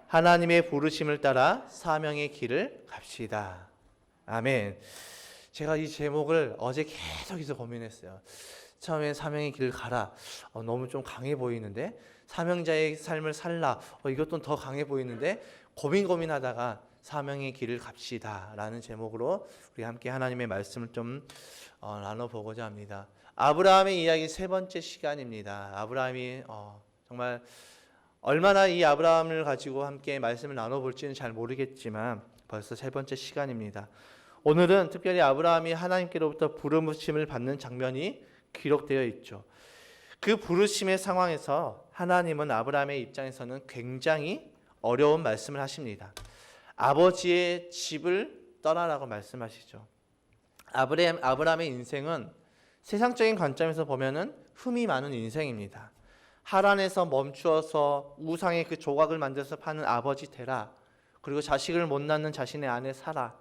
하나님의 부르심을 따라 사명의 길을 갑시다. 아멘. 제가 이 제목을 어제 계속해서 고민했어요. 처음에 사명의 길을 가라. 너무 좀 강해 보이는데, 사명자의 삶을 살라. 이것도 더 강해 보이는데, 고민하다가 사명의 길을 갑시다 라는 제목으로 우리 함께 하나님의 말씀을 좀 나눠보고자 합니다. 아브라함의 이야기 세 번째 시간입니다. 아브라함이 정말 얼마나 이 아브라함을 가지고 함께 말씀을 나눠볼지는 잘 모르겠지만 벌써 세 번째 시간입니다. 오늘은 특별히 아브라함이 하나님께로부터 부르심을 받는 장면이 기록되어 있죠. 그 부르심의 상황에서 하나님은 아브라함의 입장에서는 굉장히 어려운 말씀을 하십니다. 아버지의 집을 떠나라고 말씀하시죠. 아브라함의 인생은 세상적인 관점에서 보면은 흠이 많은 인생입니다. 하란에서 멈추어서 우상의 그 조각을 만들어서 파는 아버지 되라. 그리고 자식을 못 낳는 자신의 아내 사라.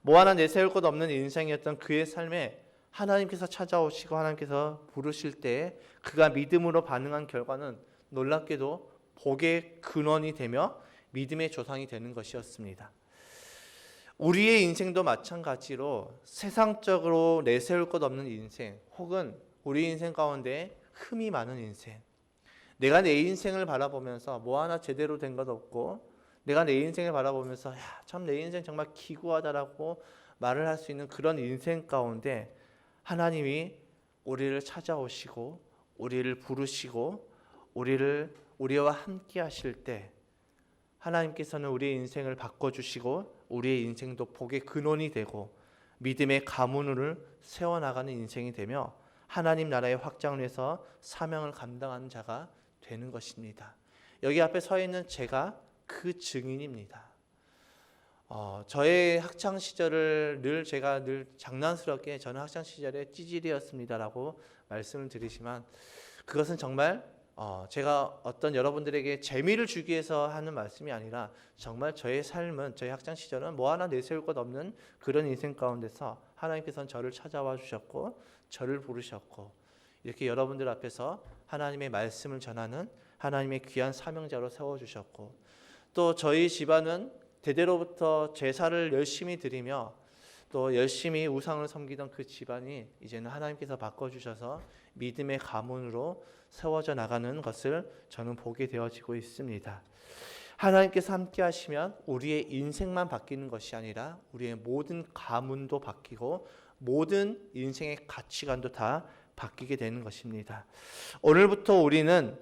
뭐 하나 내세울 것 없는 인생이었던 그의 삶에 하나님께서 찾아오시고 하나님께서 부르실 때 그가 믿음으로 반응한 결과는 놀랍게도 복의 근원이 되며 믿음의 조상이 되는 것이었습니다. 우리의 인생도 마찬가지로 세상적으로 내세울 것 없는 인생, 혹은 우리 인생 가운데 흠이 많은 인생, 내가 내 인생을 바라보면서 뭐 하나 제대로 된 것 없고, 내가 내 인생을 바라보면서 참 내 인생 정말 기구하다라고 말을 할 수 있는 그런 인생 가운데 하나님이 우리를 찾아오시고 우리를 부르시고 우리와 함께 하실 때 하나님께서는 우리의 인생을 바꿔주시고 우리의 인생도 복의 근원이 되고 믿음의 가문을 세워나가는 인생이 되며 하나님 나라의 확장을 위해서 사명을 감당하는 자가 되는 것입니다. 여기 앞에 서 있는 제가 그 증인입니다. 저의 학창 시절을 제가 늘 장난스럽게 저는 학창 시절에 찌질이었습니다라고 말씀을 드리지만 그것은 정말 제가 어떤 여러분들에게 재미를 주기 위해서 하는 말씀이 아니라 정말 저의 삶은, 저의 학창 시절은 뭐 하나 내세울 것 없는 그런 인생 가운데서 하나님께서는 저를 찾아와 주셨고 저를 부르셨고 이렇게 여러분들 앞에서 하나님의 말씀을 전하는 하나님의 귀한 사명자로 세워주셨고, 또 저희 집안은 대대로부터 제사를 열심히 드리며 또 열심히 우상을 섬기던 그 집안이 이제는 하나님께서 바꿔주셔서 믿음의 가문으로 세워져 나가는 것을 저는 보게 되어지고 있습니다. 하나님께서 함께 하시면 우리의 인생만 바뀌는 것이 아니라 우리의 모든 가문도 바뀌고 모든 인생의 가치관도 다 바뀌게 되는 것입니다. 오늘부터 우리는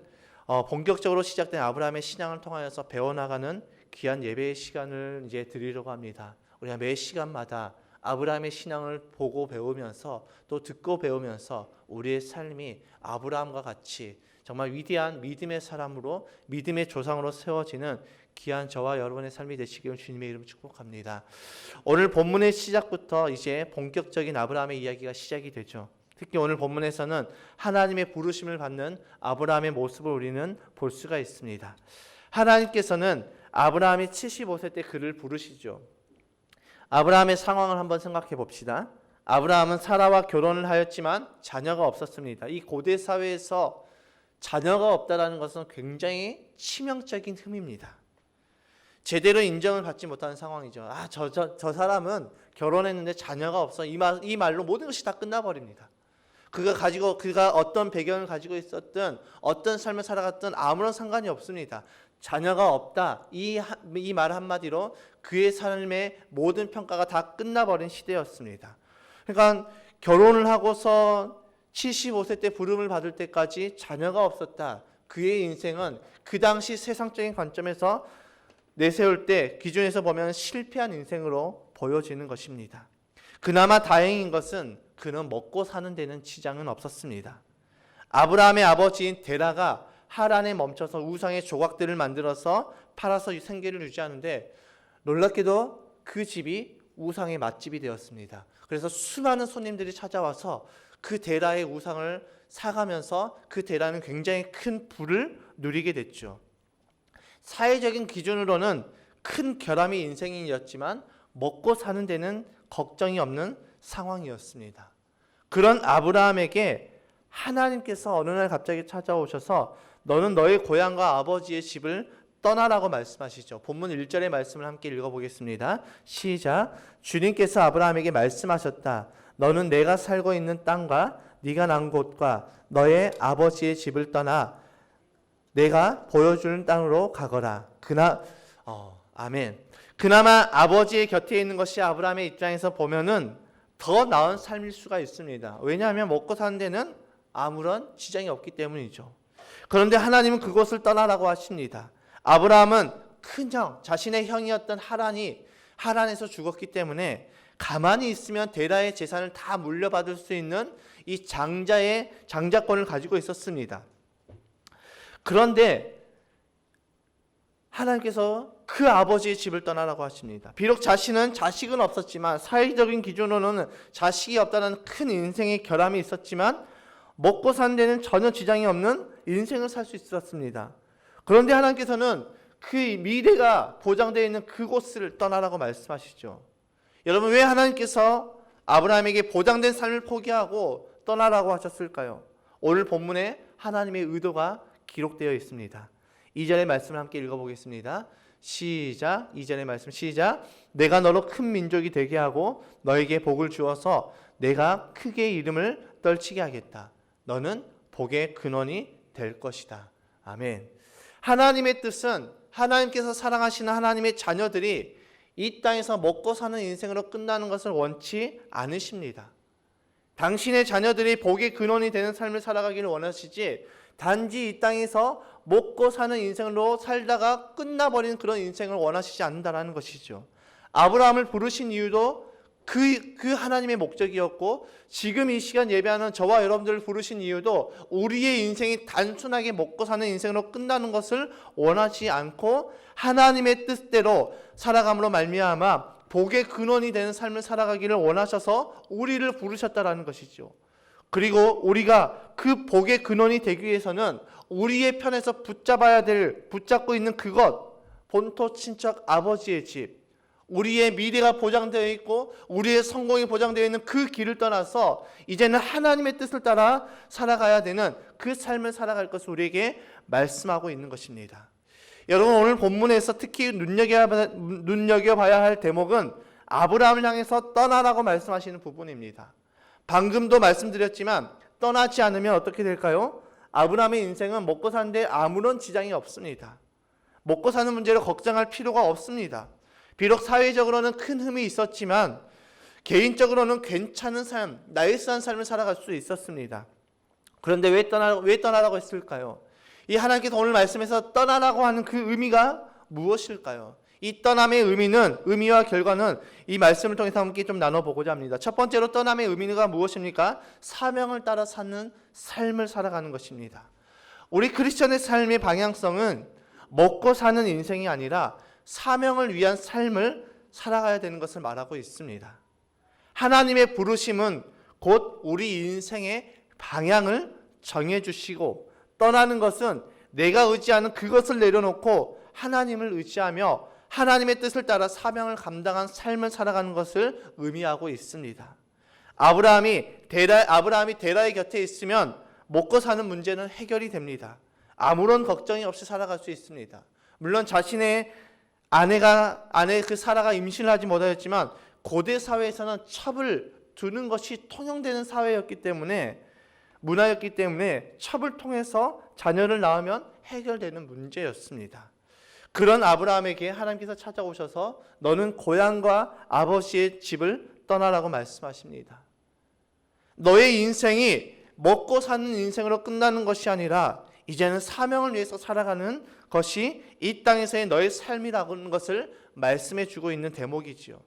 본격적으로 시작된 아브라함의 신앙을 통하여서 배워나가는 귀한 예배의 시간을 이제 드리려고 합니다. 우리가 매 시간마다 아브라함의 신앙을 보고 배우면서 또 듣고 배우면서 우리의 삶이 아브라함과 같이 정말 위대한 믿음의 사람으로, 믿음의 조상으로 세워지는 귀한 저와 여러분의 삶이 되시기를 주님의 이름으로 축복합니다. 오늘 본문의 시작부터 이제 본격적인 아브라함의 이야기가 시작이 되죠. 특히 오늘 본문에서는 하나님의 부르심을 받는 아브라함의 모습을 우리는 볼 수가 있습니다. 하나님께서는 아브라함이 75세 때 그를 부르시죠. 아브라함의 상황을 한번 생각해 봅시다. 아브라함은 사라와 결혼을 하였지만 자녀가 없었습니다. 이 고대 사회에서 자녀가 없다라는 것은 굉장히 치명적인 흠입니다. 제대로 인정을 받지 못하는 상황이죠. 저 사람은 결혼했는데 자녀가 없어. 이 말로 모든 것이 다 끝나버립니다. 그가 어떤 배경을 가지고 있었든 어떤 삶을 살아갔든 아무런 상관이 없습니다. 자녀가 없다. 이 말 한마디로 그의 삶의 모든 평가가 다 끝나버린 시대였습니다. 그러니까 결혼을 하고서 75세 때 부름을 받을 때까지 자녀가 없었다. 그의 인생은 그 당시 세상적인 관점에서 내세울 때 기준에서 보면 실패한 인생으로 보여지는 것입니다. 그나마 다행인 것은 그는 먹고 사는 데는 지장은 없었습니다. 아브라함의 아버지인 데라가 하란에 멈춰서 우상의 조각들을 만들어서 팔아서 생계를 유지하는데 놀랍게도 그 집이 우상의 맛집이 되었습니다. 그래서 수많은 손님들이 찾아와서 그 데라의 우상을 사가면서 그 데라는 굉장히 큰 부를 누리게 됐죠. 사회적인 기준으로는 큰 결함이 인생이었지만 먹고 사는 데는 걱정이 없는 상황이었습니다. 그런 아브라함에게 하나님께서 어느 날 갑자기 찾아오셔서 너는 너의 고향과 아버지의 집을 떠나라고 말씀하시죠. 본문 1절의 말씀을 함께 읽어보겠습니다. 시작. 주님께서 아브라함에게 말씀하셨다. 너는 내가 살고 있는 땅과 네가 난 곳과 너의 아버지의 집을 떠나 내가 보여주는 땅으로 가거라. 아멘. 그나마 아버지의 곁에 있는 것이 아브라함의 입장에서 보면은 더 나은 삶일 수가 있습니다. 왜냐하면 먹고 사는 데는 아무런 지장이 없기 때문이죠. 그런데 하나님은 그곳을 떠나라고 하십니다. 아브라함은 큰형, 자신의 형이었던 하란에서 죽었기 때문에 가만히 있으면 데라의 재산을 다 물려받을 수 있는 이 장자권을 가지고 있었습니다. 그런데 하나님께서 그 아버지의 집을 떠나라고 하십니다. 비록 자식은 없었지만 사회적인 기준으로는 자식이 없다는 큰 인생의 결함이 있었지만 먹고 사는 데는 전혀 지장이 없는 인생을 살 수 있었습니다. 그런데 하나님께서는 그 미래가 보장되어 있는 그곳을 떠나라고 말씀하시죠. 여러분, 왜 하나님께서 아브라함에게 보장된 삶을 포기하고 떠나라고 하셨을까요? 오늘 본문에 하나님의 의도가 기록되어 있습니다. 2절의 말씀을 함께 읽어보겠습니다. 시작. 2절의 말씀 시작. 내가 너로 큰 민족이 되게 하고 너에게 복을 주어서 내가 크게 이름을 떨치게 하겠다. 너는 복의 근원이 될 것이다. 아멘. 하나님의 뜻은 하나님께서 사랑하시는 하나님의 자녀들이 이 땅에서 먹고 사는 인생으로 끝나는 것을 원치 않으십니다. 당신의 자녀들이 복의 근원이 되는 삶을 살아가기를 원하시지 단지 이 땅에서 먹고 사는 인생으로 살다가 끝나버리는 그런 인생을 원하시지 않는다는 것이죠. 아브라함을 부르신 이유도 그 하나님의 목적이었고 지금 이 시간 예배하는 저와 여러분들을 부르신 이유도 우리의 인생이 단순하게 먹고 사는 인생으로 끝나는 것을 원하지 않고 하나님의 뜻대로 살아감으로 말미암아 복의 근원이 되는 삶을 살아가기를 원하셔서 우리를 부르셨다라는 것이죠. 그리고 우리가 그 복의 근원이 되기 위해서는 우리의 편에서 붙잡고 있는 그것, 본토 친척 아버지의 집, 우리의 미래가 보장되어 있고 우리의 성공이 보장되어 있는 그 길을 떠나서 이제는 하나님의 뜻을 따라 살아가야 되는 그 삶을 살아갈 것을 우리에게 말씀하고 있는 것입니다. 여러분, 오늘 본문에서 특히 눈여겨봐야 할 대목은 아브라함을 향해서 떠나라고 말씀하시는 부분입니다. 방금도 말씀드렸지만 떠나지 않으면 어떻게 될까요? 아브라함의 인생은 먹고 사는데 아무런 지장이 없습니다. 먹고 사는 문제를 걱정할 필요가 없습니다. 비록 사회적으로는 큰 흠이 있었지만 개인적으로는 괜찮은 삶, 나이스한 삶을 살아갈 수 있었습니다. 그런데 왜 떠나라고 했을까요? 이 하나님께서 오늘 말씀에서 떠나라고 하는 그 의미가 무엇일까요? 이 떠남의 의미와 결과는 이 말씀을 통해서 함께 좀 나눠보고자 합니다. 첫 번째로 떠남의 의미가 무엇입니까? 사명을 따라 사는 삶을 살아가는 것입니다. 우리 크리스천의 삶의 방향성은 먹고 사는 인생이 아니라 사명을 위한 삶을 살아가야 되는 것을 말하고 있습니다. 하나님의 부르심은 곧 우리 인생의 방향을 정해주시고 떠나는 것은 내가 의지하는 그것을 내려놓고 하나님을 의지하며 하나님의 뜻을 따라 사명을 감당한 삶을 살아가는 것을 의미하고 있습니다. 아브라함이 데라의 곁에 있으면 먹고 사는 문제는 해결이 됩니다. 아무런 걱정이 없이 살아갈 수 있습니다. 물론 자신의 아내 그 사라가 임신을 하지 못하였지만 고대 사회에서는 첩을 두는 것이 통용되는 사회였기 때문에 문화였기 때문에 첩을 통해서 자녀를 낳으면 해결되는 문제였습니다. 그런 아브라함에게 하나님께서 찾아오셔서 너는 고향과 아버지의 집을 떠나라고 말씀하십니다. 너의 인생이 먹고 사는 인생으로 끝나는 것이 아니라 이제는 사명을 위해서 살아가는 것이 이 땅에서의 너의 삶이라는 것을 말씀해 주고 있는 대목이지요.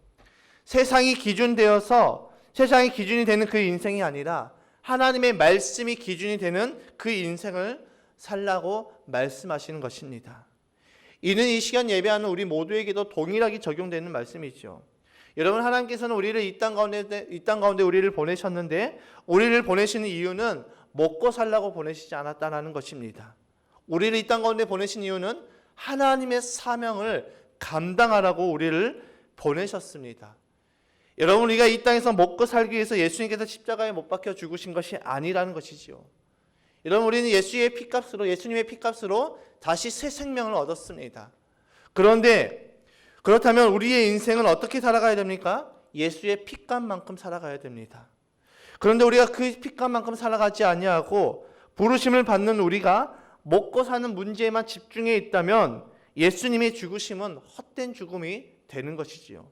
세상이 기준이 되는 그 인생이 아니라 하나님의 말씀이 기준이 되는 그 인생을 살라고 말씀하시는 것입니다. 이는 이 시간 예배하는 우리 모두에게도 동일하게 적용되는 말씀이죠. 여러분, 하나님께서는 우리를 이 땅 가운데 우리를 보내셨는데 우리를 보내시는 이유는 먹고 살라고 보내시지 않았다는 것입니다. 우리를 이 땅 가운데 보내신 이유는 하나님의 사명을 감당하라고 우리를 보내셨습니다. 여러분, 우리가 이 땅에서 먹고 살기 위해서 예수님께서 십자가에 못 박혀 죽으신 것이 아니라는 것이지요. 여러분, 우리는 예수님의 피값으로 다시 새 생명을 얻었습니다. 그런데 그렇다면 우리의 인생은 어떻게 살아가야 됩니까? 예수의 피값만큼 살아가야 됩니다. 그런데 우리가 그 피값만큼 살아가지 아니하고 부르심을 받는 우리가 먹고 사는 문제에만 집중해 있다면 예수님의 죽으심은 헛된 죽음이 되는 것이지요.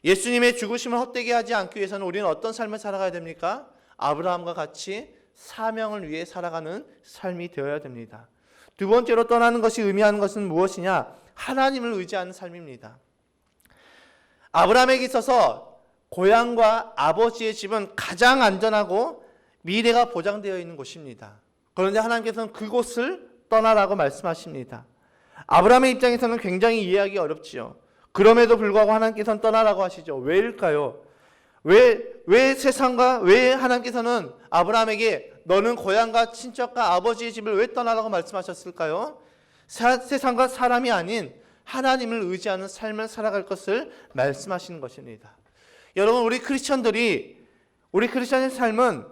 예수님의 죽으심을 헛되게 하지 않기 위해서는 우리는 어떤 삶을 살아가야 됩니까? 아브라함과 같이 사명을 위해 살아가는 삶이 되어야 됩니다. 두 번째로 떠나는 것이 의미하는 것은 무엇이냐? 하나님을 의지하는 삶입니다. 아브라함에게 있어서 고향과 아버지의 집은 가장 안전하고 미래가 보장되어 있는 곳입니다. 그런데 하나님께서는 그곳을 떠나라고 말씀하십니다. 아브라함의 입장에서는 굉장히 이해하기 어렵지요. 그럼에도 불구하고 하나님께서는 떠나라고 하시죠. 왜일까요? 왜 하나님께서는 아브라함에게 너는 고향과 친척과 아버지의 집을 왜 떠나라고 말씀하셨을까요? 세상과 사람이 아닌 하나님을 의지하는 삶을 살아갈 것을 말씀하시는 것입니다. 여러분, 우리 크리스천의 삶은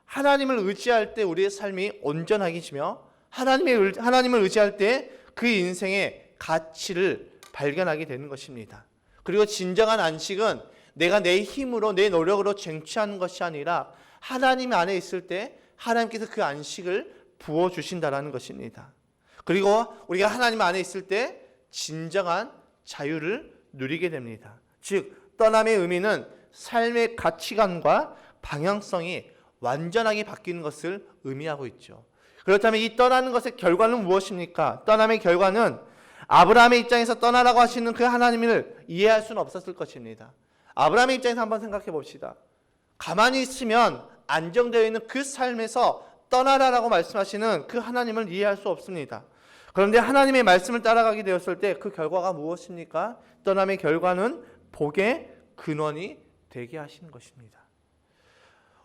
하나님을 의지할 때 우리의 삶이 온전하게지며 하나님을 의지할 때 그 인생의 가치를 발견하게 되는 것입니다. 그리고 진정한 안식은 내가 내 힘으로 내 노력으로 쟁취하는 것이 아니라 하나님 안에 있을 때 하나님께서 그 안식을 부어주신다는 것입니다. 그리고 우리가 하나님 안에 있을 때 진정한 자유를 누리게 됩니다. 즉 떠남의 의미는 삶의 가치관과 방향성이 완전하게 바뀌는 것을 의미하고 있죠. 그렇다면 이 떠나는 것의 결과는 무엇입니까? 떠남의 결과는 아브라함의 입장에서 떠나라고 하시는 그 하나님을 이해할 수는 없었을 것입니다. 아브라함의 입장에서 한번 생각해 봅시다. 가만히 있으면 안정되어 있는 그 삶에서 떠나라라고 말씀하시는 그 하나님을 이해할 수 없습니다. 그런데 하나님의 말씀을 따라가게 되었을 때 그 결과가 무엇입니까? 떠남의 결과는 복의 근원이 되게 하시는 것입니다.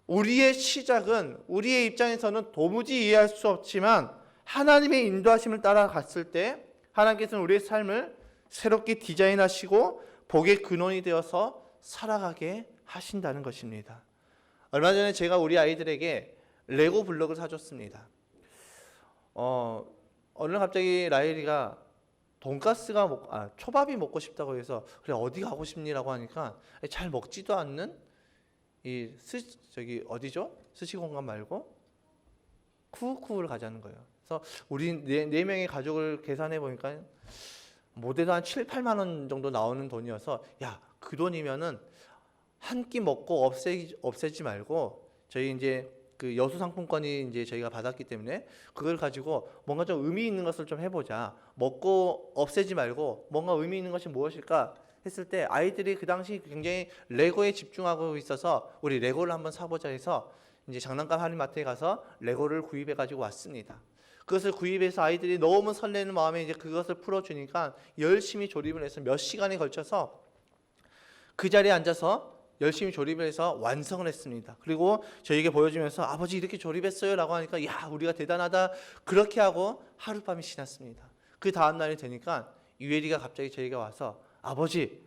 우리의 시작은 우리의 입장에서는 도무지 이해할 수 없지만 하나님의 인도하심을 따라갔을 때 하나님께서는 우리의 삶을 새롭게 디자인하시고 복의 근원이 되어서 살아가게 하신다는 것입니다. 얼마 전에 제가 우리 아이들에게 레고 블록을 사줬습니다. 어느 날 갑자기 라일이가 초밥이 먹고 싶다고 해서 그래 어디 가고 싶니라고 하니까 잘 먹지도 않는 스시 공간 말고 쿠우쿠우를 가자는 거예요. 그래서 우리 네 명의 가족을 계산해 보니까 못해도 한 7, 8만 원 정도 나오는 돈이어서 야, 그 돈이면은 한 끼 먹고 없애지 말고 저희 이제 그 여수 상품권이 이제 저희가 받았기 때문에 그걸 가지고 뭔가 좀 의미 있는 것을 좀 해보자. 먹고 없애지 말고 뭔가 의미 있는 것이 무엇일까 했을 때 아이들이 그 당시 굉장히 레고에 집중하고 있어서 우리 레고를 한번 사보자 해서 이제 장난감 할인마트에 가서 레고를 구입해 가지고 왔습니다. 그것을 구입해서 아이들이 너무 설레는 마음에 이제 그것을 풀어주니까 열심히 조립을 해서 몇 시간에 걸쳐서 그 자리에 앉아서 열심히 조립을 해서 완성을 했습니다. 그리고 저에게 보여주면서 아버지 이렇게 조립했어요 라고 하니까 야, 우리가 대단하다 그렇게 하고 하룻밤이 지났습니다. 그 다음 날이 되니까 유엘이가 갑자기 저에게 와서 아버지,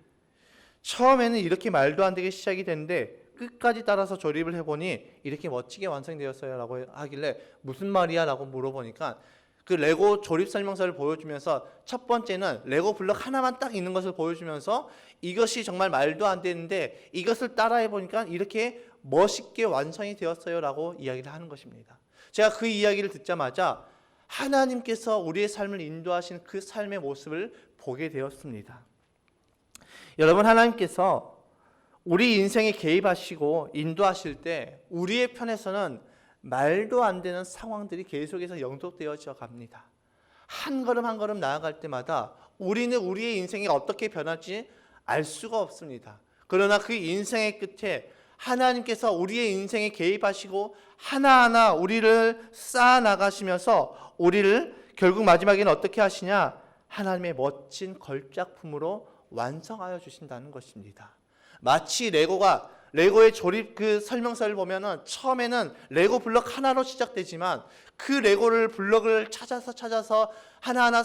처음에는 이렇게 말도 안 되게 시작이 됐는데 끝까지 따라서 조립을 해보니 이렇게 멋지게 완성되었어요 라고 하길래 무슨 말이야 라고 물어보니까 그 레고 조립 설명서를 보여주면서 첫 번째는 레고 블럭 하나만 딱 있는 것을 보여주면서 이것이 정말 말도 안 되는데 이것을 따라해 보니까 이렇게 멋있게 완성이 되었어요 라고 이야기를 하는 것입니다. 제가 그 이야기를 듣자마자 하나님께서 우리의 삶을 인도하시는 그 삶의 모습을 보게 되었습니다. 여러분, 하나님께서 우리 인생에 개입하시고 인도하실 때 우리의 편에서는 말도 안 되는 상황들이 계속해서 영속되어져 갑니다. 한 걸음 한 걸음 나아갈 때마다 우리는 우리의 인생이 어떻게 변할지 알 수가 없습니다. 그러나 그 인생의 끝에 하나님께서 우리의 인생에 개입하시고 하나하나 우리를 쌓아 나가시면서 우리를 결국 마지막에는 어떻게 하시냐? 하나님의 멋진 걸작품으로 완성하여 주신다는 것입니다. 마치 레고의 조립 그 설명서를 보면은 처음에는 레고 블럭 하나로 시작되지만 그 레고를 블럭을 찾아서 하나하나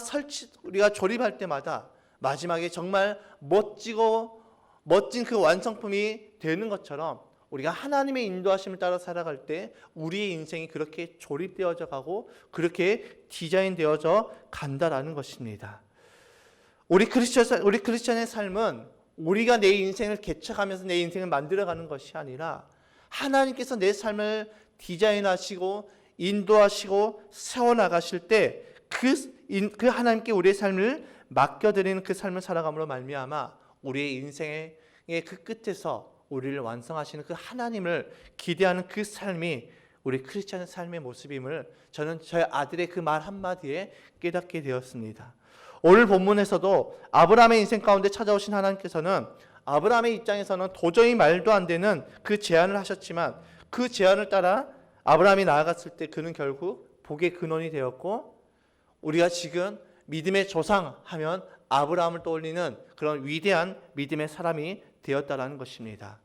우리가 조립할 때마다 마지막에 정말 멋진 그 완성품이 되는 것처럼 우리가 하나님의 인도하심을 따라 살아갈 때 우리의 인생이 그렇게 조립되어져 가고 그렇게 디자인되어져 간다라는 것입니다. 우리 크리스천의 삶은 우리가 내 인생을 개척하면서 내 인생을 만들어가는 것이 아니라 하나님께서 내 삶을 디자인하시고 인도하시고 세워나가실 때 그 하나님께 우리의 삶을 맡겨드리는 그 삶을 살아감으로 말미암아 우리의 인생의 그 끝에서 우리를 완성하시는 그 하나님을 기대하는 그 삶이 우리 크리스천의 삶의 모습임을 저는 저희 아들의 그 말 한마디에 깨닫게 되었습니다. 오늘 본문에서도 아브라함의 인생 가운데 찾아오신 하나님께서는 아브라함의 입장에서는 도저히 말도 안 되는 그 제안을 하셨지만 그 제안을 따라 아브라함이 나아갔을 때 그는 결국 복의 근원이 되었고, 우리가 지금 믿음의 조상 하면 아브라함을 떠올리는 그런 위대한 믿음의 사람이 되었다라는 것입니다.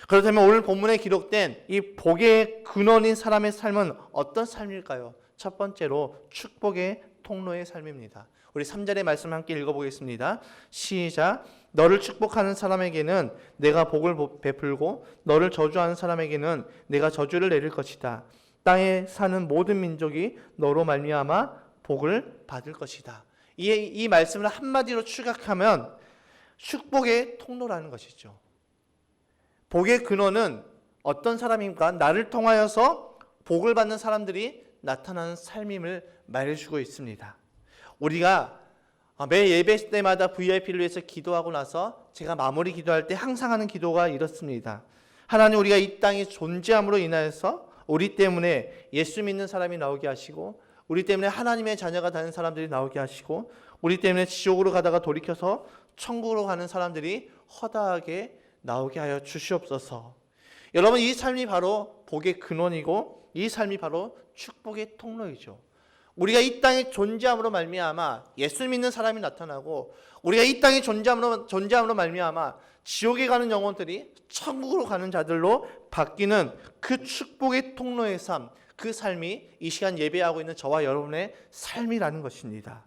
그렇다면 오늘 본문에 기록된 이 복의 근원인 사람의 삶은 어떤 삶일까요? 첫 번째로 축복의 통로의 삶입니다. 우리 3절의 말씀 함께 읽어보겠습니다. 시작. 너를 축복하는 사람에게는 내가 복을 베풀고 너를 저주하는 사람에게는 내가 저주를 내릴 것이다. 땅에 사는 모든 민족이 너로 말미암아 복을 받을 것이다. 이 말씀을 한마디로 추격하면 축복의 통로라는 것이죠. 복의 근원은 어떤 사람인가? 나를 통하여서 복을 받는 사람들이 나타나는 삶임을 말해주고 있습니다. 우리가 매 예배 때마다 VIP를 위해서 기도하고 나서 제가 마무리 기도할 때 항상 하는 기도가 이렇습니다. 하나님, 우리가 이 땅에 존재함으로 인하여서 우리 때문에 예수 믿는 사람이 나오게 하시고, 우리 때문에 하나님의 자녀가 되는 사람들이 나오게 하시고, 우리 때문에 지옥으로 가다가 돌이켜서 천국으로 가는 사람들이 허다하게 나오게 하여 주시옵소서. 여러분, 이 삶이 바로 복의 근원이고 이 삶이 바로 축복의 통로이죠. 우리가 이 땅에 존재함으로 말미암아 예수 믿는 사람이 나타나고, 우리가 이 땅에 존재함으로 말미암아 지옥에 가는 영혼들이 천국으로 가는 자들로 바뀌는 그 축복의 통로의 삶, 그 삶이 이 시간 예배하고 있는 저와 여러분의 삶이라는 것입니다.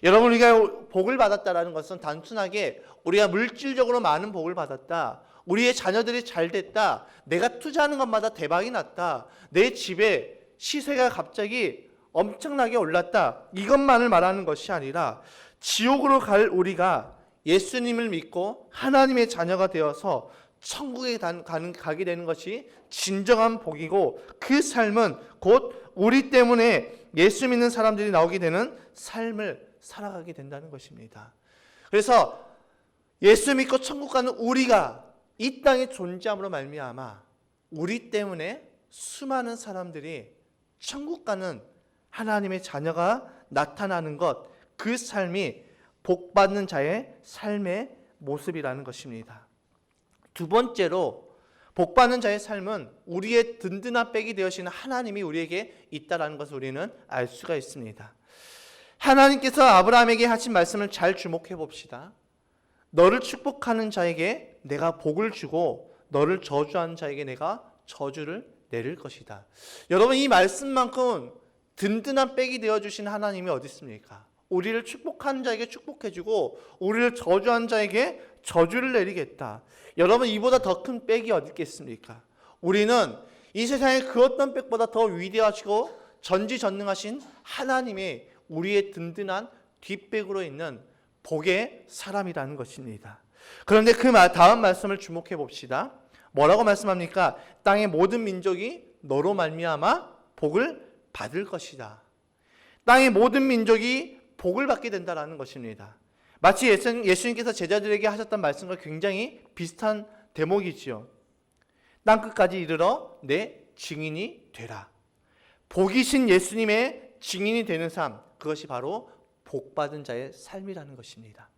여러분, 우리가 복을 받았다라는 것은 단순하게 우리가 물질적으로 많은 복을 받았다, 우리의 자녀들이 잘 됐다, 내가 투자하는 것마다 대박이 났다, 내 집에 시세가 갑자기 엄청나게 올랐다, 이것만을 말하는 것이 아니라 지옥으로 갈 우리가 예수님을 믿고 하나님의 자녀가 되어서 천국에 가게 되는 것이 진정한 복이고, 그 삶은 곧 우리 때문에 예수 믿는 사람들이 나오게 되는 삶을 살아가게 된다는 것입니다. 그래서 예수 믿고 천국 가는 우리가 이 땅에 존재함으로 말미암아 우리 때문에 수많은 사람들이 천국 가는 하나님의 자녀가 나타나는 것, 그 삶이 복받는 자의 삶의 모습이라는 것입니다. 두 번째로 복받는 자의 삶은 우리의 든든한 백이 되시는 하나님이 우리에게 있다는 것을 우리는 알 수가 있습니다. 하나님께서 아브라함에게 하신 말씀을 잘 주목해 봅시다. 너를 축복하는 자에게 내가 복을 주고 너를 저주하는 자에게 내가 저주를 내릴 것이다. 여러분, 이 말씀만큼 든든한 백이 되어주신 하나님이 어디 있습니까? 우리를 축복하는 자에게 축복해주고 우리를 저주하는 자에게 저주를 내리겠다. 여러분, 이보다 더 큰 백이 어디 있겠습니까? 우리는 이 세상의 그 어떤 백보다 더 위대하시고 전지전능하신 하나님이 우리의 든든한 뒷백으로 있는 복의 사람이라는 것입니다. 그런데 그 다음 말씀을 주목해 봅시다. 뭐라고 말씀합니까? 땅의 모든 민족이 너로 말미암아 복을 받을 것이다. 땅의 모든 민족이 복을 받게 된다는 것입니다. 마치 예수님께서 제자들에게 하셨던 말씀과 굉장히 비슷한 대목이지요. 땅끝까지 이르러 내 증인이 되라. 복이신 예수님의 증인이 되는 삶, 그것이 바로 복받은 자의 삶이라는 것입니다.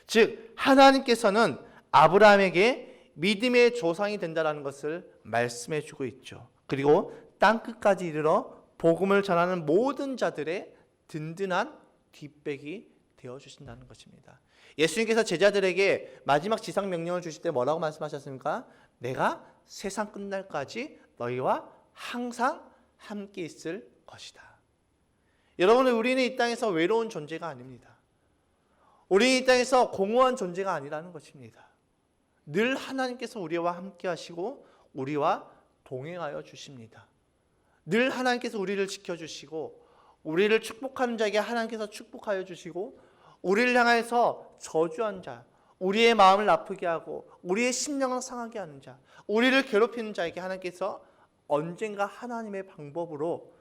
즉, 하나님께서는 아브라함에게 믿음의 조상이 된다는 것을 말씀해 주고 있죠. 그리고 땅끝까지 이르러 복음을 전하는 모든 자들의 든든한 뒷백이 되어주신다는 것입니다. 예수님께서 제자들에게 마지막 지상 명령을 주실 때 뭐라고 말씀하셨습니까? 내가 세상 끝날까지 너희와 항상 함께 있을 것이다. 여러분, 우리는 이 땅에서 외로운 존재가 아닙니다. 우리는 이 땅에서 공허한 존재가 아니라는 것입니다. 늘 하나님께서 우리와 함께 하시고 우리와 동행하여 주십니다. 늘 하나님께서 우리를 지켜주시고 우리를 축복하는 자에게 하나님께서 축복하여 주시고 우리를 향해서 저주한 자, 우리의 마음을 아프게 하고 우리의 심령을 상하게 하는 자, 우리를 괴롭히는 자에게 하나님께서 언젠가 하나님의 방법으로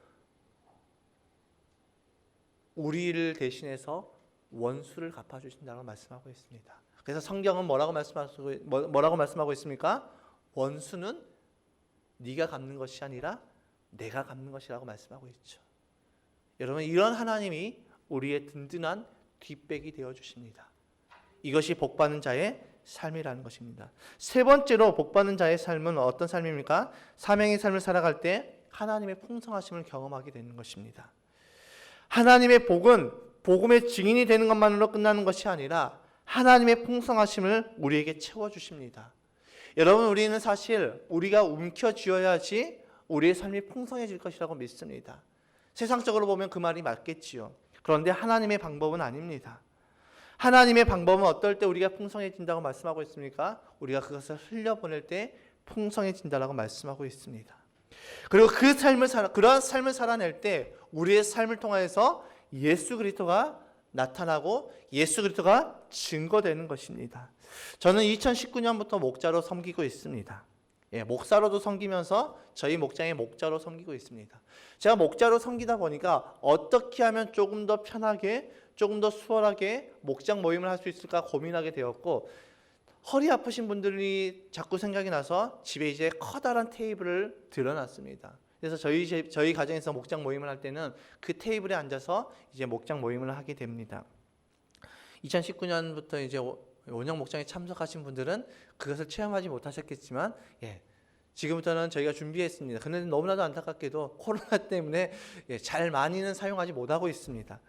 우리를 대신해서 원수를 갚아주신다고 말씀하고 있습니다. 그래서 성경은 뭐라고 말씀하고 있습니까? 원수는 네가 갚는 것이 아니라 내가 갚는 것이라고 말씀하고 있죠. 여러분, 이런 하나님이 우리의 든든한 뒷백이 되어주십니다. 이것이 복받는 자의 삶이라는 것입니다. 세 번째로 복받는 자의 삶은 어떤 삶입니까? 사명의 삶을 살아갈 때 하나님의 풍성하심을 경험하게 되는 것입니다. 하나님의 복은 복음의 증인이 되는 것만으로 끝나는 것이 아니라 하나님의 풍성하심을 우리에게 채워주십니다. 여러분, 우리는 사실 우리가 움켜쥐어야지 우리의 삶이 풍성해질 것이라고 믿습니다. 세상적으로 보면 그 말이 맞겠지요. 그런데 하나님의 방법은 아닙니다. 하나님의 방법은 어떨 때 우리가 풍성해진다고 말씀하고 있습니까? 우리가 그것을 흘려보낼 때 풍성해진다라고 말씀하고 있습니다. 그리고 그러한 삶을 살아낼 때 우리의 삶을 통해서 예수 그리스도가 나타나고 예수 그리스도가 증거되는 것입니다. 저는 2019년부터 목자로 섬기고 있습니다. 목사로도 섬기면서 저희 목장의 목자로 섬기고 있습니다. 제가 목자로 섬기다 보니까 어떻게 하면 조금 더 편하게, 조금 더 수월하게 목장 모임을 할 수 있을까 고민하게 되었고, 허리 아프신 분들이 자꾸 생각이 나서 집에 이제 커다란 테이블을 들어놨습니다. 그래서 저희 가정에서 목장 모임을 할 때는 그 테이블에 앉아서 이제 목장 모임을 하게 됩니다. 2019년부터 이제 원형 목장에 참석하신 분들은 그것을 체험하지 못하셨겠지만, 지금부터는 저희가 준비했습니다. 그런데 너무나도 안타깝게도 코로나 때문에 잘 많이는 사용하지 못하고 있습니다.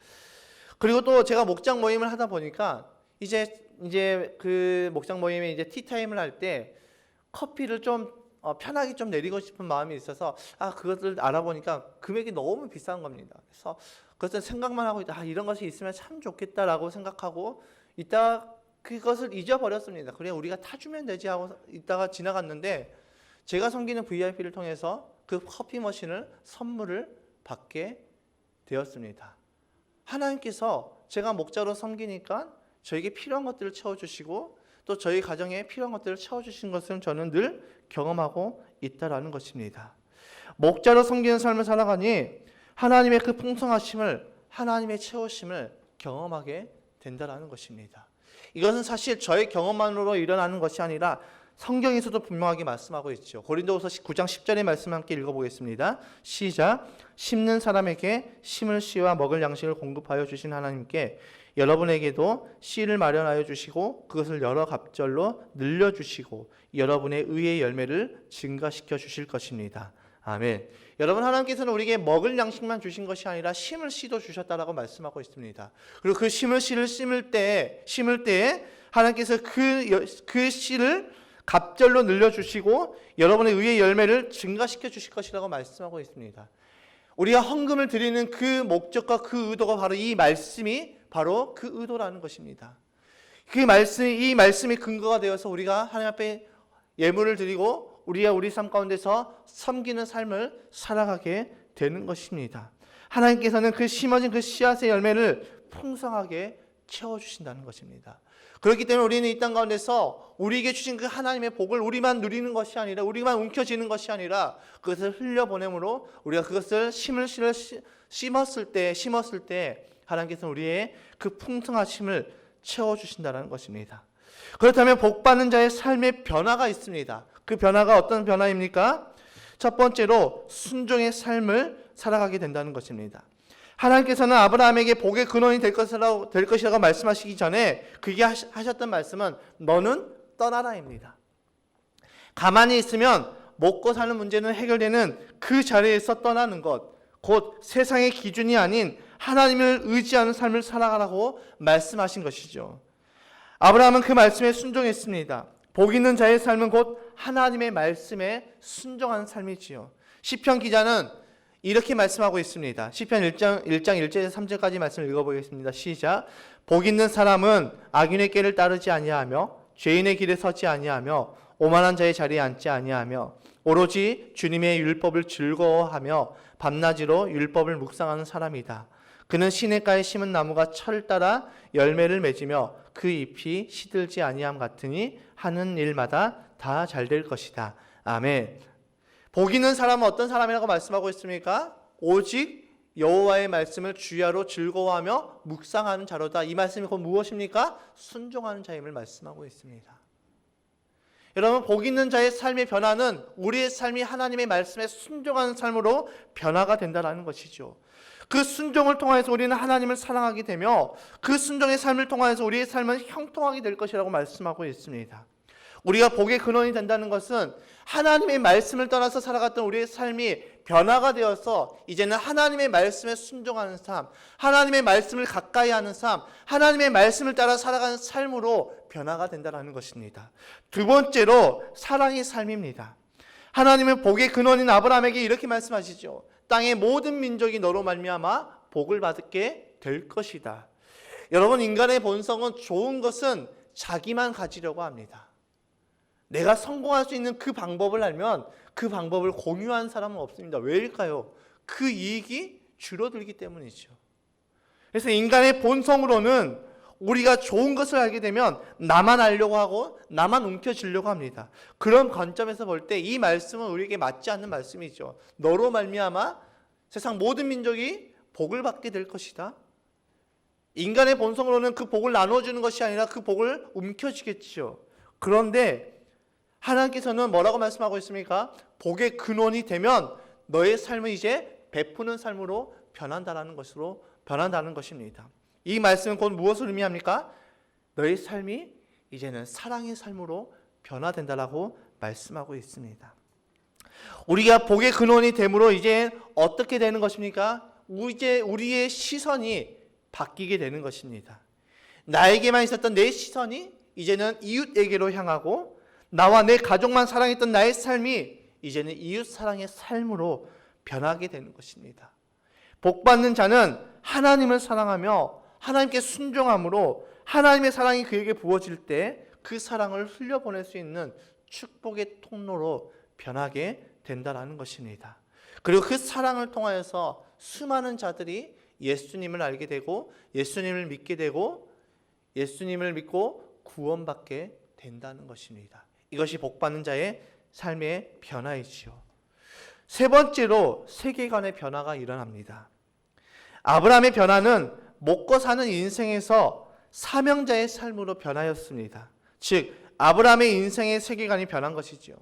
그리고 또 제가 목장 모임을 하다 보니까 이제 그 목장 모임에 이제 티타임을 할 때 커피를 좀 편하게 좀 내리고 싶은 마음이 있어서 그것을 알아보니까 금액이 너무 비싼 겁니다. 그래서 그것을 생각만 하고 있다. 이런 것이 있으면 참 좋겠다라고 생각하고 있다가 그것을 잊어버렸습니다. 그래 우리가 타주면 되지 하고 있다가 지나갔는데, 제가 섬기는 VIP를 통해서 그 커피 머신을 선물을 받게 되었습니다. 하나님께서 제가 목자로 섬기니까 저에게 필요한 것들을 채워주시고 또 저희 가정에 필요한 것들을 채워주신 것을 저는 늘 경험하고 있다라는 것입니다. 목자로 섬기는 삶을 살아가니 하나님의 그 풍성하심을, 하나님의 채우심을 경험하게 된다라는 것입니다. 이것은 사실 저의 경험만으로 일어나는 것이 아니라 성경에서도 분명하게 말씀하고 있죠. 고린도후서 9장 10절의 말씀 함께 읽어보겠습니다. 시작. 심는 사람에게 심을 씨와 먹을 양식을 공급하여 주신 하나님께 여러분에게도 씨를 마련하여 주시고 그것을 여러 갑절로 늘려주시고 여러분의 의의 열매를 증가시켜 주실 것입니다. 아멘. 여러분, 하나님께서는 우리에게 먹을 양식만 주신 것이 아니라 심을 씨도 주셨다라고 말씀하고 있습니다. 그리고 그 심을 씨를 심을 때에 하나님께서 그 씨를 갑절로 늘려주시고 여러분의 의의 열매를 증가시켜 주실 것이라고 말씀하고 있습니다. 우리가 헌금을 드리는 그 목적과 그 의도가 바로 이 말씀이 바로 그 의도라는 것입니다. 이 말씀이 근거가 되어서 우리가 하나님 앞에 예물을 드리고 우리 삶 가운데서 섬기는 삶을 살아가게 되는 것입니다. 하나님께서는 그 심어진 그 씨앗의 열매를 풍성하게 채워주신다는 것입니다. 그렇기 때문에 우리는 이 땅 가운데서 우리에게 주신 그 하나님의 복을 우리만 누리는 것이 아니라, 우리만 움켜쥐는 것이 아니라 그것을 흘려보내므로 우리가 그것을 심었을 때 하나님께서는 우리의 그 풍성하심을 채워주신다는 것입니다. 그렇다면 복받는 자의 삶의 변화가 있습니다. 그 변화가 어떤 변화입니까? 첫 번째로 순종의 삶을 살아가게 된다는 것입니다. 하나님께서는 아브라함에게 복의 근원이 될 것이라고 말씀하시기 전에 그게 하셨던 말씀은 너는 떠나라입니다. 가만히 있으면 먹고 사는 문제는 해결되는 그 자리에서 떠나는 것, 곧 세상의 기준이 아닌 하나님을 의지하는 삶을 살아가라고 말씀하신 것이죠. 아브라함은 그 말씀에 순종했습니다. 복 있는 자의 삶은 곧 하나님의 말씀에 순종하는 삶이지요. 시편 기자는 이렇게 말씀하고 있습니다. 시편 1장 1절에서 3절까지 말씀을 읽어보겠습니다. 시작. 복 있는 사람은 악인의 길을 따르지 아니하며 죄인의 길에 서지 아니하며 오만한 자의 자리에 앉지 아니하며 오로지 주님의 율법을 즐거워하며 밤낮으로 율법을 묵상하는 사람이다. 그는 시냇가에 심은 나무가 철을 따라 열매를 맺으며 그 잎이 시들지 아니함 같으니 하는 일마다 다 잘 될 것이다. 아멘. 복 있는 사람은 어떤 사람이라고 말씀하고 있습니까? 오직 여호와의 말씀을 주야로 즐거워하며 묵상하는 자로다. 이 말씀이 곧 무엇입니까? 순종하는 자임을 말씀하고 있습니다. 여러분, 복 있는 자의 삶의 변화는 우리의 삶이 하나님의 말씀에 순종하는 삶으로 변화가 된다는 것이죠. 그 순종을 통해서 우리는 하나님을 사랑하게 되며 그 순종의 삶을 통해서 우리의 삶은 형통하게 될 것이라고 말씀하고 있습니다. 우리가 복의 근원이 된다는 것은 하나님의 말씀을 떠나서 살아갔던 우리의 삶이 변화가 되어서 이제는 하나님의 말씀에 순종하는 삶, 하나님의 말씀을 가까이 하는 삶, 하나님의 말씀을 따라 살아가는 삶으로 변화가 된다는 것입니다. 두 번째로 사랑의 삶입니다. 하나님은 복의 근원인 아브라함에게 이렇게 말씀하시죠. 땅의 모든 민족이 너로 말미암아 복을 받게 될 것이다. 여러분, 인간의 본성은 좋은 것은 자기만 가지려고 합니다. 내가 성공할 수 있는 그 방법을 알면 그 방법을 공유하는 사람은 없습니다. 왜일까요? 그 이익이 줄어들기 때문이죠. 그래서 인간의 본성으로는 우리가 좋은 것을 알게 되면 나만 알려고 하고 나만 움켜쥐려고 합니다. 그런 관점에서 볼 때 이 말씀은 우리에게 맞지 않는 말씀이죠. 너로 말미암아 세상 모든 민족이 복을 받게 될 것이다. 인간의 본성으로는 그 복을 나눠주는 것이 아니라 그 복을 움켜쥐겠지요. 그런데 하나님께서는 뭐라고 말씀하고 있습니까? 복의 근원이 되면 너의 삶은 이제 베푸는 삶으로 변한다는 것입니다. 이 말씀은 곧 무엇을 의미합니까? 너의 삶이 이제는 사랑의 삶으로 변화된다라고 말씀하고 있습니다. 우리가 복의 근원이 됨으로 이제 어떻게 되는 것입니까? 이제 우리의 시선이 바뀌게 되는 것입니다. 나에게만 있었던 내 시선이 이제는 이웃에게로 향하고 나와 내 가족만 사랑했던 나의 삶이 이제는 이웃 사랑의 삶으로 변하게 되는 것입니다. 복받는 자는 하나님을 사랑하며 하나님께 순종함으로 하나님의 사랑이 그에게 부어질 때 그 사랑을 흘려보낼 수 있는 축복의 통로로 변하게 된다는 것입니다. 그리고 그 사랑을 통하여서 수많은 자들이 예수님을 알게 되고 예수님을 믿게 되고 예수님을 믿고 구원받게 된다는 것입니다. 이것이 복받는 자의 삶의 변화이지요. 세 번째로 세계관의 변화가 일어납니다. 아브라함의 변화는 먹고 사는 인생에서 사명자의 삶으로 변하였습니다. 즉 아브라함의 인생의 세계관이 변한 것이죠.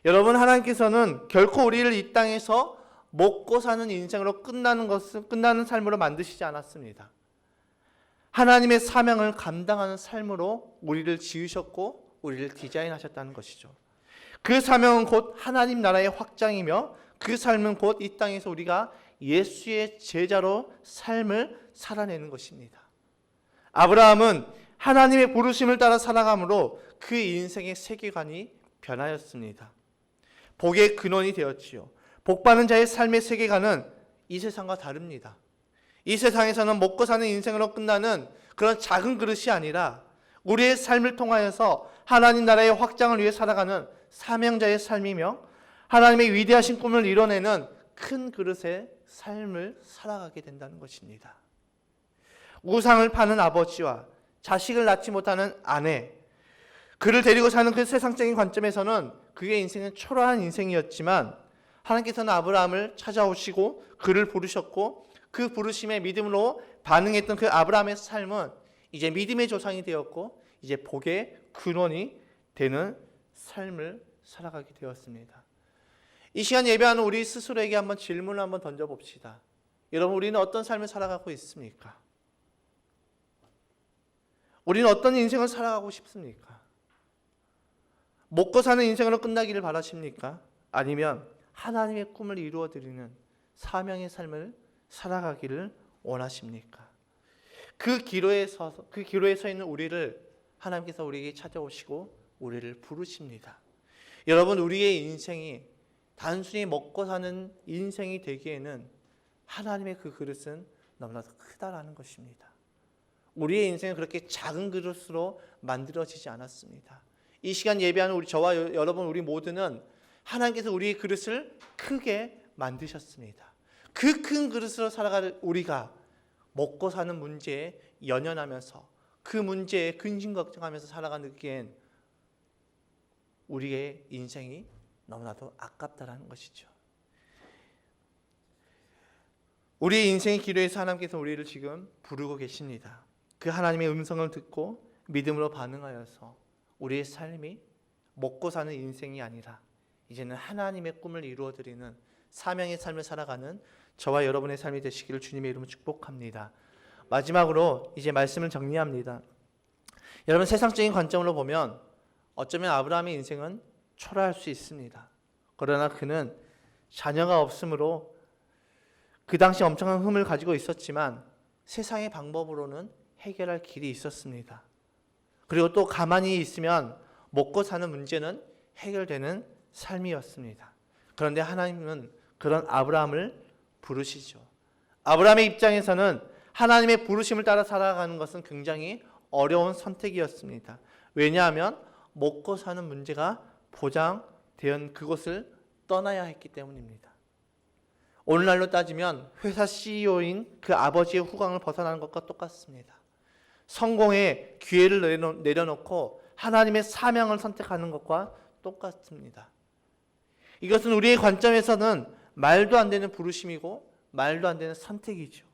여러분, 하나님께서는 결코 우리를 이 땅에서 먹고 사는 인생으로 끝나는 삶으로 만드시지 않았습니다. 하나님의 사명을 감당하는 삶으로 우리를 지으셨고 우리를 디자인하셨다는 것이죠. 그 사명은 곧 하나님 나라의 확장이며 그 삶은 곧 이 땅에서 우리가 예수의 제자로 삶을 살아내는 것입니다. 아브라함은 하나님의 부르심을 따라 살아가므로 그 인생의 세계관이 변하였습니다. 복의 근원이 되었지요. 복받는 자의 삶의 세계관은 이 세상과 다릅니다. 이 세상에서는 먹고 사는 인생으로 끝나는 그런 작은 그릇이 아니라 우리의 삶을 통하여서 하나님 나라의 확장을 위해 살아가는 사명자의 삶이며 하나님의 위대하신 꿈을 이뤄내는 큰 그릇의 삶을 살아가게 된다는 것입니다. 우상을 파는 아버지와 자식을 낳지 못하는 아내, 그를 데리고 사는 그 세상적인 관점에서는 그의 인생은 초라한 인생이었지만 하나님께서는 아브라함을 찾아오시고 그를 부르셨고 그 부르심에 믿음으로 반응했던 그 아브라함의 삶은 이제 믿음의 조상이 되었고 이제 복의 근원이 되는 삶을 살아가게 되었습니다. 이 시간 예배하는 우리 스스로에게 한번 질문을 한번 던져봅시다. 여러분, 우리는 어떤 삶을 살아가고 있습니까? 우리는 어떤 인생을 살아가고 싶습니까? 먹고 사는 인생으로 끝나기를 바라십니까? 아니면 하나님의 꿈을 이루어드리는 사명의 삶을 살아가기를 원하십니까? 그 기로에 서 있는 우리를 하나님께서 우리에게 찾아오시고 우리를 부르십니다. 여러분, 우리의 인생이 단순히 먹고 사는 인생이 되기에는 하나님의 그 그릇은 너무나도 크다라는 것입니다. 우리의 인생은 그렇게 작은 그릇으로 만들어지지 않았습니다. 이 시간 예배하는 저와 여러분, 우리 모두는 하나님께서 우리의 그릇을 크게 만드셨습니다. 그 큰 그릇으로 살아갈 우리가 먹고 사는 문제에 연연하면서 그 문제에 근심 걱정하면서 살아가기엔 우리의 인생이 너무나도 아깝다라는 것이죠. 우리의 인생의 기로에서 하나님께서 우리를 지금 부르고 계십니다. 그 하나님의 음성을 듣고 믿음으로 반응하여서 우리의 삶이 먹고 사는 인생이 아니라 이제는 하나님의 꿈을 이루어드리는 사명의 삶을 살아가는 저와 여러분의 삶이 되시기를 주님의 이름으로 축복합니다. 마지막으로 이제 말씀을 정리합니다. 여러분, 세상적인 관점으로 보면 어쩌면 아브라함의 인생은 초라할 수 있습니다. 그러나 그는 자녀가 없으므로 그 당시 엄청난 흠을 가지고 있었지만 세상의 방법으로는 해결할 길이 있었습니다. 그리고 또 가만히 있으면 먹고 사는 문제는 해결되는 삶이었습니다. 그런데 하나님은 그런 아브라함을 부르시죠. 아브라함의 입장에서는 하나님의 부르심을 따라 살아가는 것은 굉장히 어려운 선택이었습니다. 왜냐하면 먹고 사는 문제가 보장된 그곳을 떠나야 했기 때문입니다. 오늘날로 따지면 회사 CEO인 그 아버지의 후광을 벗어나는 것과 똑같습니다. 성공의 기회를 내려놓고 하나님의 사명을 선택하는 것과 똑같습니다. 이것은 우리의 관점에서는 말도 안 되는 부르심이고 말도 안 되는 선택이죠.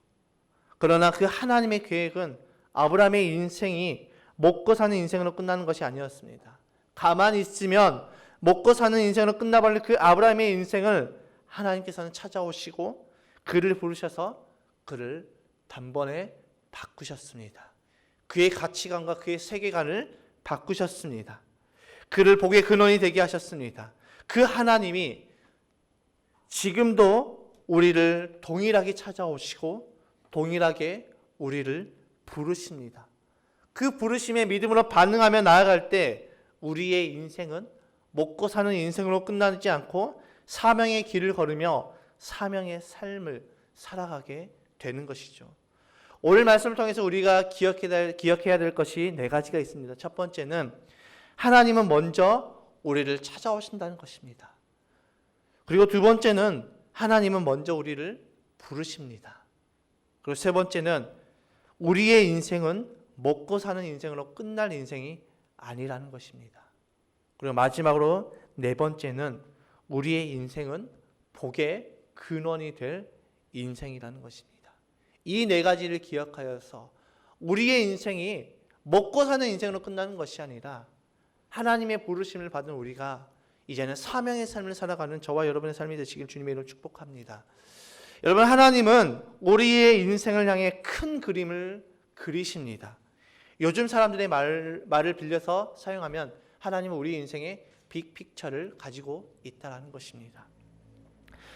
그러나 그 하나님의 계획은 아브라함의 인생이 먹고 사는 인생으로 끝나는 것이 아니었습니다. 가만히 있으면 먹고 사는 인생으로 끝나버릴 그 아브라함의 인생을 하나님께서는 찾아오시고 그를 부르셔서 그를 단번에 바꾸셨습니다. 그의 가치관과 그의 세계관을 바꾸셨습니다. 그를 복의 근원이 되게 하셨습니다. 그 하나님이 지금도 우리를 동일하게 찾아오시고 동일하게 우리를 부르십니다. 그 부르심에 믿음으로 반응하며 나아갈 때 우리의 인생은 먹고 사는 인생으로 끝나지 않고 사명의 길을 걸으며 사명의 삶을 살아가게 되는 것이죠. 오늘 말씀을 통해서 우리가 기억해야 될 것이 4가지가 있습니다. 첫 번째는 하나님은 먼저 우리를 찾아오신다는 것입니다. 그리고 두 번째는 하나님은 먼저 우리를 부르십니다. 그리고 세 번째는 우리의 인생은 먹고 사는 인생으로 끝날 인생이 아니라는 것입니다. 그리고 마지막으로 4번째는 우리의 인생은 복의 근원이 될 인생이라는 것입니다. 이 4가지를 기억하여서 우리의 인생이 먹고 사는 인생으로 끝나는 것이 아니라 하나님의 부르심을 받은 우리가 이제는 사명의 삶을 살아가는 저와 여러분의 삶이 되시길 주님의 이름으로 축복합니다. 여러분, 하나님은 우리의 인생을 향해 큰 그림을 그리십니다. 요즘 사람들의 말을 빌려서 사용하면 하나님은 우리 인생의 빅픽처를 가지고 있다는 것입니다.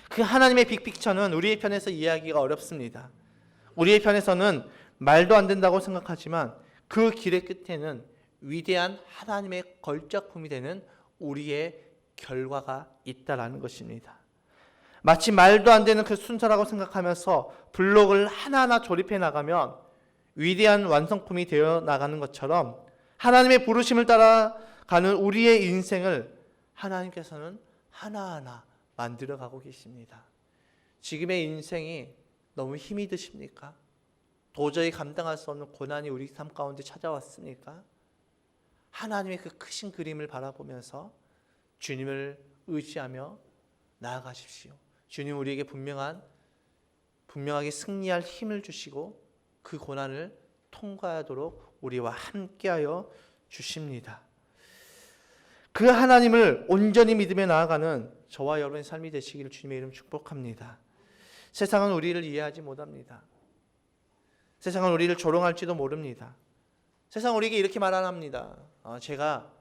그 하나님의 빅픽처는 우리의 편에서 이해하기가 어렵습니다. 우리의 편에서는 말도 안 된다고 생각하지만 그 길의 끝에는 위대한 하나님의 걸작품이 되는 우리의 결과가 있다라는 것입니다. 마치 말도 안 되는 그 순서라고 생각하면서 블록을 하나하나 조립해 나가면 위대한 완성품이 되어 나가는 것처럼 하나님의 부르심을 따라가는 우리의 인생을 하나님께서는 하나하나 만들어가고 계십니다. 지금의 인생이 너무 힘이 드십니까? 도저히 감당할 수 없는 고난이 우리 삶 가운데 찾아왔습니까? 하나님의 그 크신 그림을 바라보면서 주님을 의지하며 나아가십시오. 주님 우리에게 분명하게 승리할 힘을 주시고 그 고난을 통과하도록 우리와 함께하여 주십니다. 그 하나님을 온전히 믿으며 나아가는 저와 여러분의 삶이 되시기를 주님의 이름 축복합니다. 세상은 우리를 이해하지 못합니다. 세상은 우리를 조롱할지도 모릅니다. 세상은 우리에게 이렇게 말 안 합니다. 제가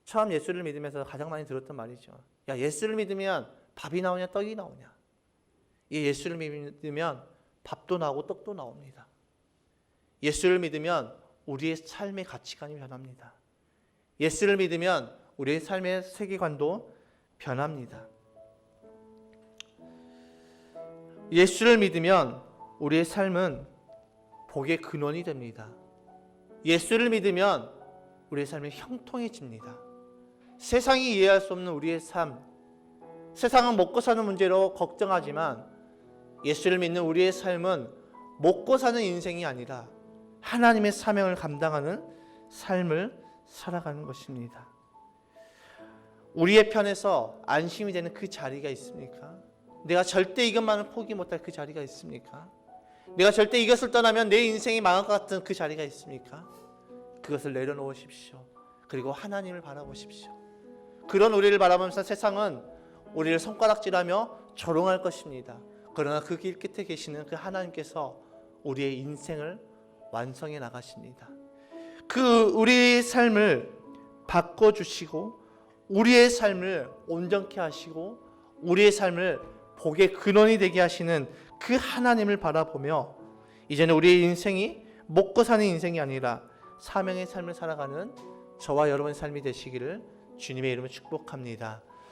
처음 예수를 믿으면서 가장 많이 들었던 말이죠. 야, 예수를 믿으면 밥이 나오냐 떡이 나오냐. 예수를 믿으면 밥도 나오고 떡도 나옵니다. 예수를 믿으면 우리의 삶의 가치관이 변합니다. 예수를 믿으면 우리의 삶의 세계관도 변합니다. 예수를 믿으면 우리의 삶은 복의 근원이 됩니다. 예수를 믿으면 우리의 삶이 형통해집니다. 세상이 이해할 수 없는 우리의 삶, 세상은 먹고 사는 문제로 걱정하지만 예수를 믿는 우리의 삶은 먹고 사는 인생이 아니라 하나님의 사명을 감당하는 삶을 살아가는 것입니다. 우리의 편에서 안심이 되는 그 자리가 있습니까? 내가 절대 이것만은 포기 못할 그 자리가 있습니까? 내가 절대 이것을 떠나면 내 인생이 망할 것 같은 그 자리가 있습니까? 그것을 내려놓으십시오. 그리고 하나님을 바라보십시오. 그런 우리를 바라보면서 세상은 우리를 손가락질하며 조롱할 것입니다. 그러나 그 길 끝에 계시는 그 하나님께서 우리의 인생을 완성해 나가십니다. 그 우리의 삶을 바꿔주시고 우리의 삶을 온전케 하시고 우리의 삶을 복의 근원이 되게 하시는 그 하나님을 바라보며 이제는 우리의 인생이 먹고 사는 인생이 아니라 사명의 삶을 살아가는 저와 여러분의 삶이 되시기를 주님의 이름으로 축복합니다.